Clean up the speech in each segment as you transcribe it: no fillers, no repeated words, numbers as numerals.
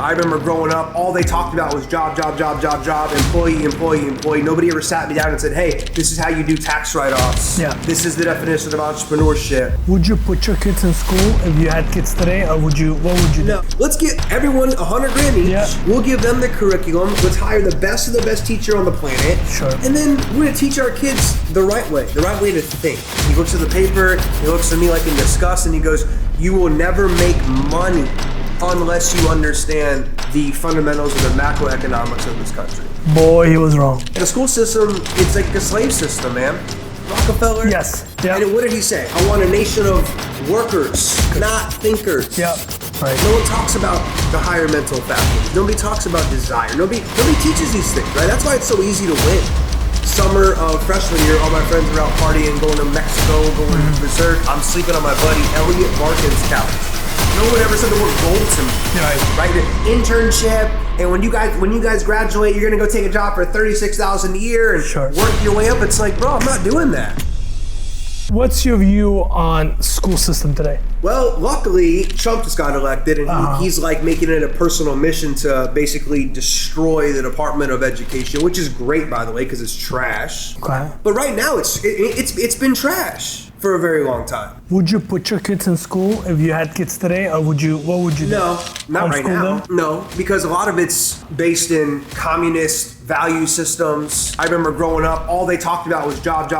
I remember growing up, all they talked about was job, employee. Nobody ever sat me down and said, hey, this is how you do tax write-offs. Yeah. This is the definition of entrepreneurship. Would you put your kids in school if you had kids today, or what would you No, let's get everyone $100,000 each. Yeah. We'll give them the curriculum. Let's hire the best of the best teacher on the planet. Sure. And then we're gonna teach our kids the right way to think. He looks at the paper, he looks at me like in disgust, and he goes, you will never make money unless you understand the fundamentals of the macroeconomics of this country. Boy, he was wrong. The school system, it's like a slave system, man. Rockefeller. Yes. Yeah. And what did he say? I want a nation of workers, not thinkers. Yeah. Right. No one talks about the higher mental faculties. Nobody talks about desire. Nobody teaches these things, right? That's why it's so easy to win. Summer of freshman year, all my friends were out partying, going to Mexico, going to berserk. I'm sleeping on my buddy Elliot Barkin's couch. No one ever said the word gold to me. Right? The internship, and when you guys graduate, you're gonna go take a job for $36,000 a year and work your way up. It's like, bro, I'm not doing that. What's your view on school system today? Well, luckily, Trump just got elected, and he's like making it a personal mission to basically destroy the Department of Education, which is great, by the way, because it's trash. Okay. But right now, it's been trash for a very long time. Would you put your kids in school if you had kids today, or what would you do? No, not right now. Them? No, because a lot of it's based in communist value systems. I remember growing up, all they talked about was job,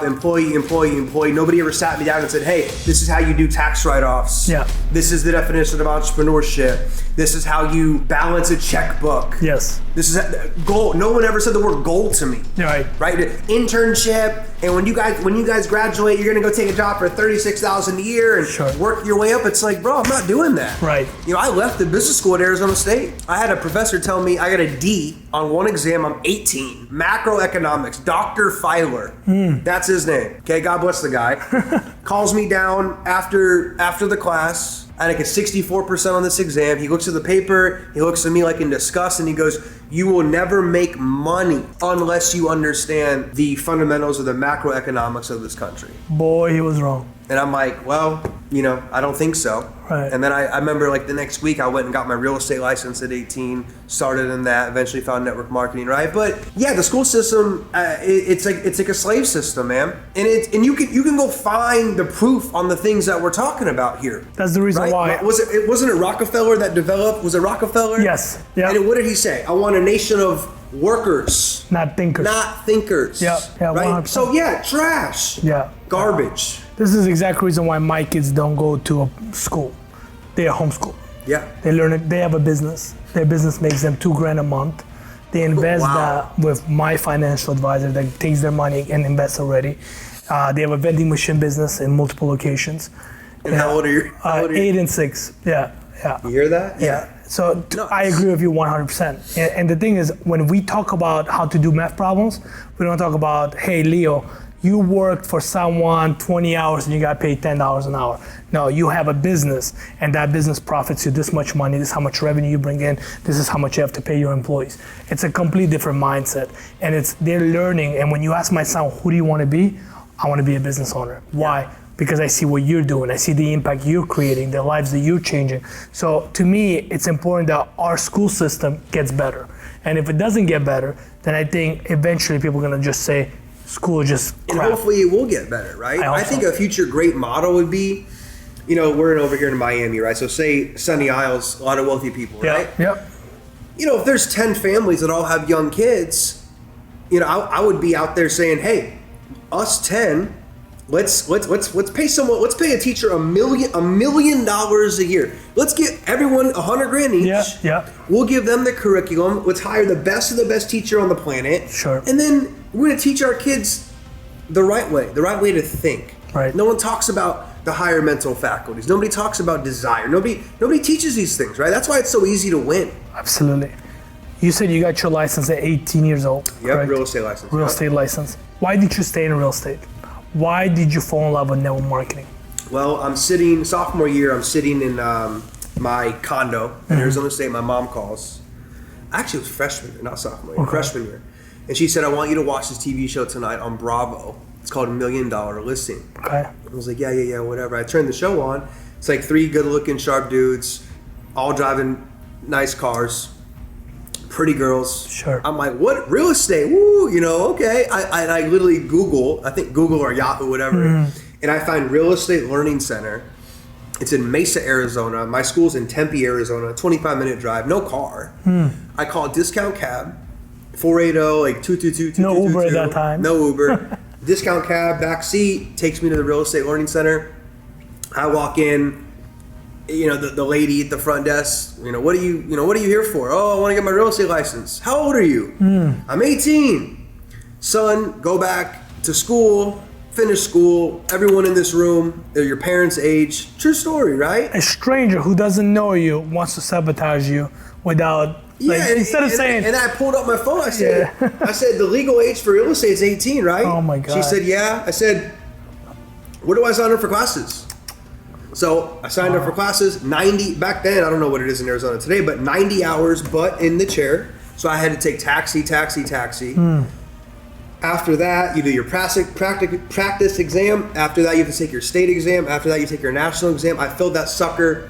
employee. Nobody ever sat me down and said, hey, this is how you do tax write-offs. Yeah. This is the definition of entrepreneurship. This is how you balance a checkbook. Yes. This is goal. No one ever said the word goal to me. Right. Right? Internship, and when you guys graduate, you're gonna go take a job for $36,000 a year and work your way up. It's like, bro, I'm not doing that. Right. You know, I left the business school at Arizona State. I had a professor tell me I got a D on one exam. I'm 18. Macroeconomics, Dr. Filer. That's his name. Okay, God bless the guy. Calls me down after the class. I take a 64% on this exam. He looks at the paper, he looks at me like in disgust, and he goes, you will never make money unless you understand the fundamentals of the macroeconomics of this country. Boy, he was wrong. And I'm like, well, you know, I don't think so. Right. And then I remember like the next week I went and got my real estate license at 18, started in that, eventually found network marketing, right? But yeah, the school system, it's like a slave system, man. And you can go find the proof on the things that we're talking about here. That's the reason why. Wasn't it Rockefeller that developed, was it Rockefeller? Yes. Yeah. And what did he say? I want a nation of workers. Not thinkers. Not thinkers. Yeah. Right? 100%. So yeah, trash. Yeah. Garbage. This is the exact reason why my kids don't go to a school. They are homeschooled. Yeah. They learn it. They have a business. Their business makes them $2,000 a month. They invest that with my financial advisor that takes their money and invests already. They have a vending machine business in multiple locations. And how old are you? 8 and 6. Yeah. You hear that? Yeah. So I agree with you 100%. And the thing is, when we talk about how to do math problems, we don't talk about, hey, Leo, you worked for someone 20 hours and you got paid $10 an hour. No, you have a business and that business profits you this much money, this is how much revenue you bring in, this is how much you have to pay your employees. It's a completely different mindset, and they're learning. And when you ask my son, who do you want to be? I want to be a business owner. Why? Because I see what you're doing. I see the impact you're creating, the lives that you're changing. So to me, it's important that our school system gets better. And if it doesn't get better, then I think eventually people are going to just say, school is just crap. And hopefully it will get better, right? I think a future great model would be, you know, we're over here in Miami, right? So say Sunny Isles, a lot of wealthy people, right? Yep. You know, if there's 10 families that all have young kids, you know, I would be out there saying, hey, us 10, let's pay someone, let's pay a teacher $1 million a year. Let's get everyone $100,000 each. Yeah. We'll give them the curriculum. Let's hire the best of the best teacher on the planet. Sure. And then we're going to teach our kids the right way to think. Right. No one talks about the higher mental faculties. Nobody talks about desire. Nobody teaches these things, right? That's why it's so easy to win. Absolutely. You said you got your license at 18 years old. Yep, correct? real estate license. Real estate license. Why did you stay in real estate? Why did you fall in love with network marketing? Well, sophomore year, I'm sitting in my condo in Arizona State. My mom calls. Actually, it was freshman year, not sophomore year, freshman year. And she said, I want you to watch this TV show tonight on Bravo. It's called $1 Million Listing. Okay. I was like, yeah, whatever. I turned the show on. It's like 3 good-looking, sharp dudes, all driving nice cars, pretty girls. Sure. I'm like, what? Real estate? Woo, okay. I literally Google, I think Google or Yahoo, whatever, and I find Real Estate Learning Center. It's in Mesa, Arizona. My school's in Tempe, Arizona. 25-minute drive, no car. I call discount cab, 480, like 222. No Uber at that time. No Uber. Discount cab, back seat, takes me to the Real Estate Learning Center. I walk in, the lady at the front desk, what are you here for? Oh, I want to get my real estate license. How old are you? I'm 18. Son, go back to school. Finish school, everyone in this room, they're your parents' age. True story, right? A stranger who doesn't know you wants to sabotage you without, instead of saying... And I pulled up my phone, I said, the legal age for real estate is 18, right? Oh my God. She said, yeah. I said, where do I sign up for classes? So I signed up for classes, 90, back then, I don't know what it is in Arizona today, but 90 hours, but in the chair. So I had to take taxi. After that, you do your practice exam. After that, you have to take your state exam. After that, you take your national exam. I filled that sucker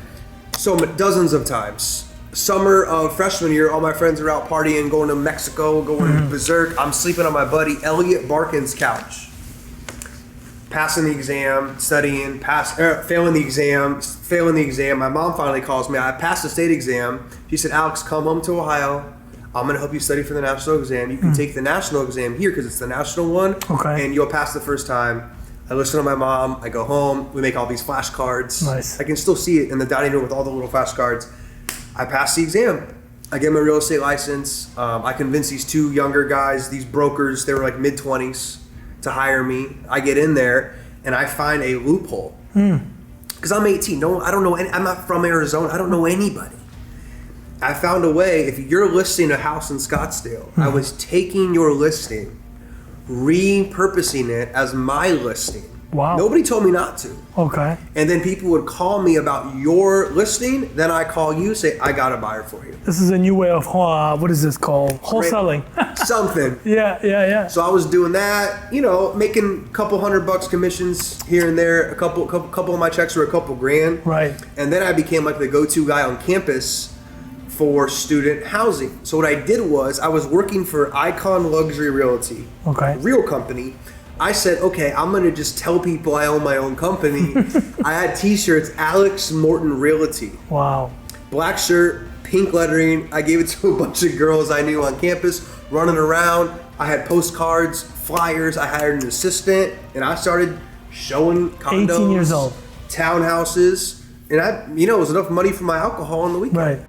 dozens of times. Summer of freshman year, all my friends are out partying, going to Mexico, going berserk. I'm sleeping on my buddy Elliot Barkin's couch. Passing the exam, studying, failing the exam. My mom finally calls me. I passed the state exam. She said, Alex, come home to Ohio. I'm going to help you study for the national exam. You can take the national exam here because it's the national one. Okay. And you'll pass the first time. I listen to my mom. I go home. We make all these flashcards. Nice. I can still see it in the dining room with all the little flashcards. I pass the exam. I get my real estate license. I convince these two younger guys, these brokers, they were like mid-20s, to hire me. I get in there and I find a loophole. Because I'm 18. I don't know. I'm not from Arizona. I don't know anybody. I found a way. If you're listing a house in Scottsdale, I was taking your listing, repurposing it as my listing. Wow. Nobody told me not to. Okay. And then people would call me about your listing. Then I call you, say, I got a buyer for you. This is a new way of, what is this called? Wholesaling. Something. Yeah. So I was doing that, making a couple $100 commissions here and there. A couple of my checks were a couple grand. Right. And then I became like the go-to guy on campus for student housing. So what I did was I was working for Icon Luxury Realty, real company. I said, okay, I'm gonna just tell people I own my own company. I had t-shirts, Alex Morton Realty. Wow. Black shirt, pink lettering. I gave it to a bunch of girls I knew on campus, running around. I had postcards, flyers. I hired an assistant, and I started showing condos, 18 years old, townhouses, and it was enough money for my alcohol on the weekend. Right.